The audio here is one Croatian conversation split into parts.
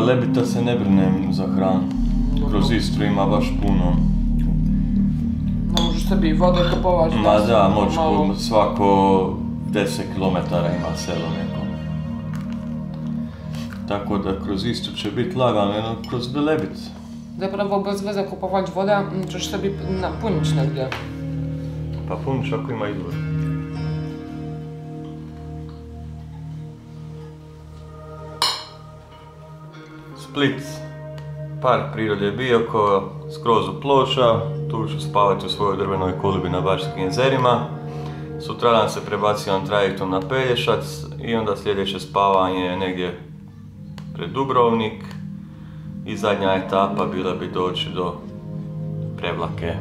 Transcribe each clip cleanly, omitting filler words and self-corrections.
Velebita se ne brinem za hranu. Kroz Istru ima baš puno. Ne možeš sebi vode kupovati? Ma da, moćku svako 10 km ima selo neko. Tako da kroz Istru će biti lagano, kroz Velebit. Zapravo bez veze kupować wodę, ćeš sebi napunić negdje. Pa puniš ako ima izvor. Split, park prirode Biokovo, skroz u Ploča, tu ću spavati u svojoj drvenoj kolibi na Bačkim jezerima. Sutradan se prebacivam trajektom na Pelješac i onda sljedeće spavanje je negdje pred Dubrovnik i zadnja etapa bila bi doći do Prevlake.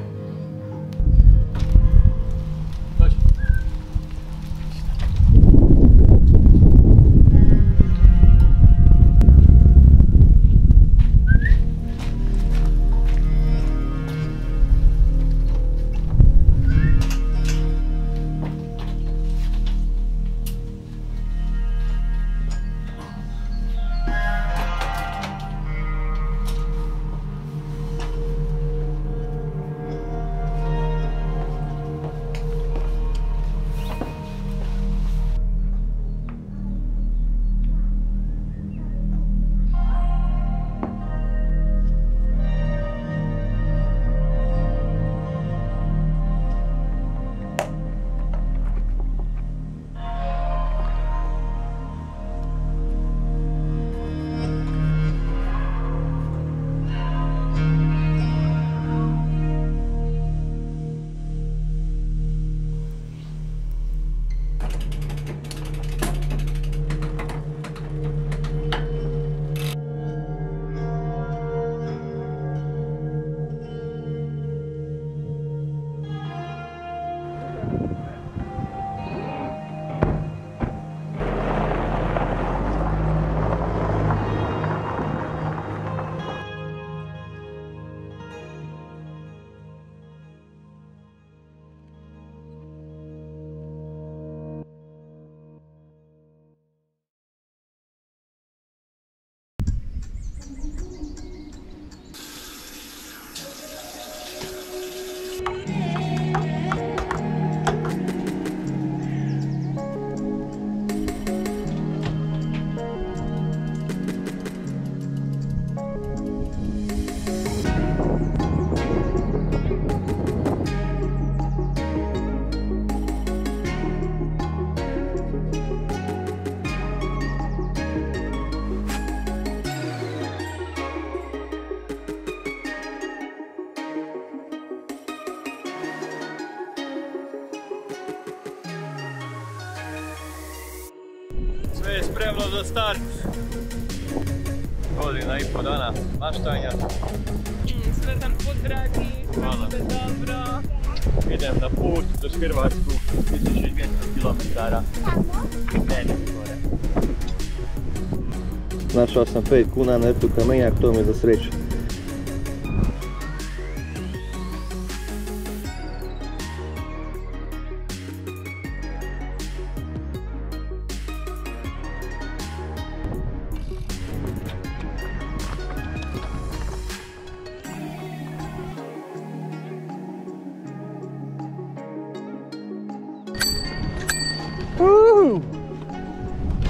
Sve je spremno za start. Godina i po dana maštanja. Sretan put, dragi. Hvala. Sve dobro. Idem na put do Hrvatsku, 1200 km. Meni gore. Našao sam 5 kuna na Etu kamenjak, to mi je za sreću.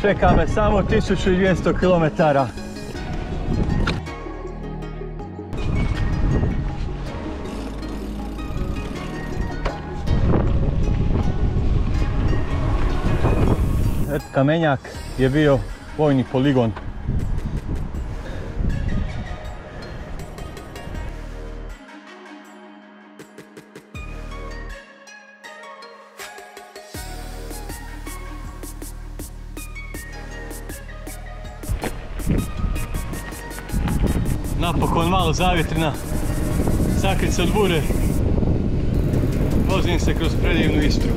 Čeka me samo 1200 km. Kamenjak je bio vojni poligon. Napokon malo zavjetrina, sakrit se od bure, vozim se kroz predivnu Istru.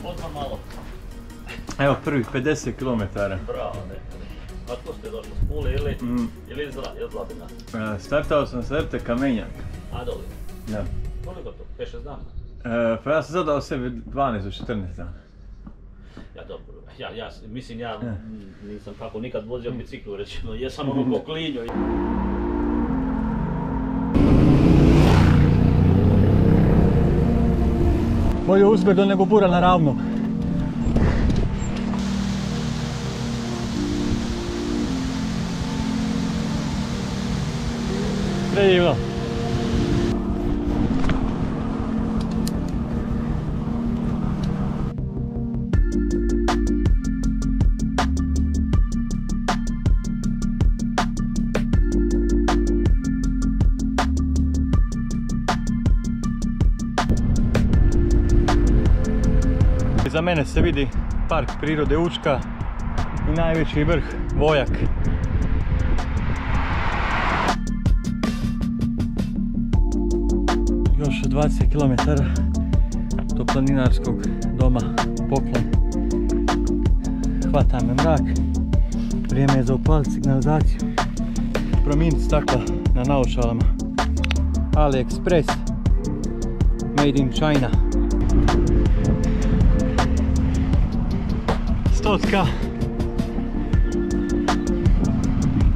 Odmah malo. Evo prvih 50 km. Bravo, nekada. A tko ste došli s Pule ili iz Labina? Startao sam sa RT Kamenjak. A doli? Da. Koliko to? 5-6 dana? Pa ja sam zadao sebi 12 do 14 dana. Ja dobro, ja nisam tako nikad vozio biciklu, rečeno, jesam ono ko klinjo. Bolje uzbrdo nego bura na ravnom. Predivno. Za mene se vidi park prirode Učka i najveći vrh Vojak. Još 20 km do planinarskog doma Poklon. Hvata me mrak. Vrijeme je za upaliti signalizaciju. Promijeniti stakla na naočalama. AliExpress. Made in China. Stotka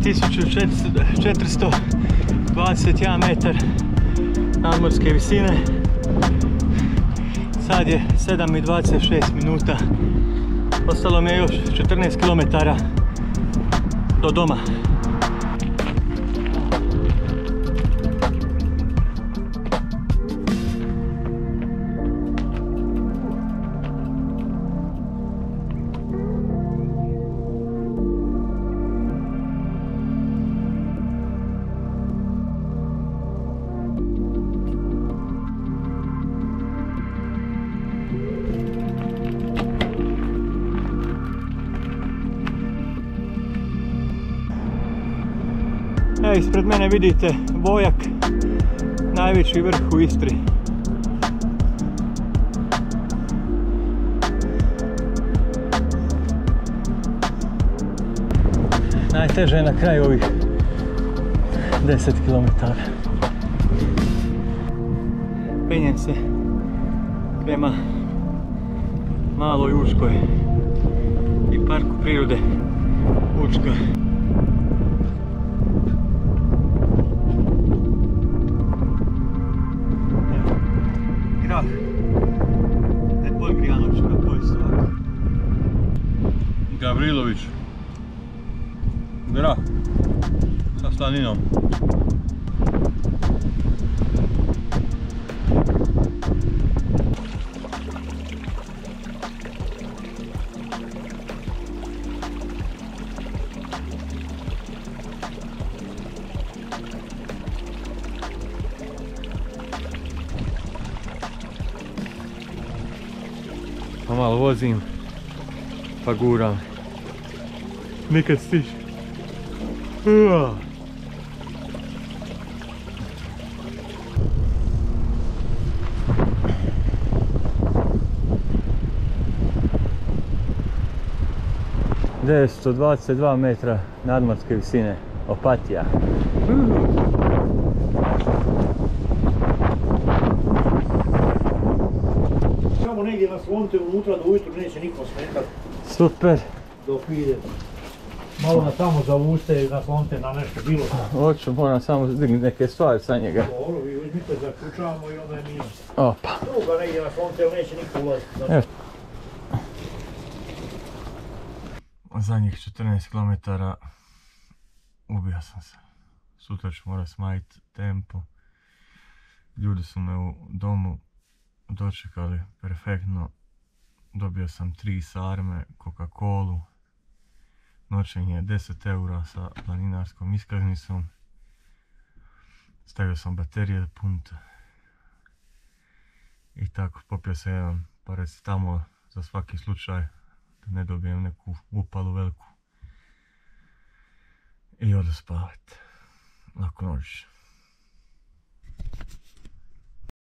1421 metar nadmorske visine. Sad je 7:26 minuta. Ostalo mi je još 14 km do doma. Ispred mene vidite Vojak, najveći vrh u Istri. Najteže je na kraju ovih 10 km. Penjem se prema Maloj Učkoj i parku prirode Učka. Gavrilović, grah sa slaninom. Pa malo vozim, pa guram. Nikad stiže. 922 metra nadmorske visine, Opatija. Samo negdje na slonite unutra da ujutro neće niko smetati. Super. Dok ide. Malo na tamo zavuste i naslonite na nešto bilo. Hoću, moram samo dignuti neke stvari sa njega. Dobro, vi uzmite, zaključavamo i onda je mirno. Opa. Druga negdje naslonite, ali neće niko ulaziti. Evo. Zadnjih 14 km ubio sam se. Sutra ću morat smanjiti tempo. Ljudi su me u domu dočekali perfektno. Dobio sam 3 sarme, Coca-Colu. Noćenje 10 eura sa planinarskom iskaznicom. Stavio sam baterije punte. I tako popio sam jedan paracetamol za svaki slučaj. Da ne dobijem neku upalu veliku. I odu spavat. Laku noć.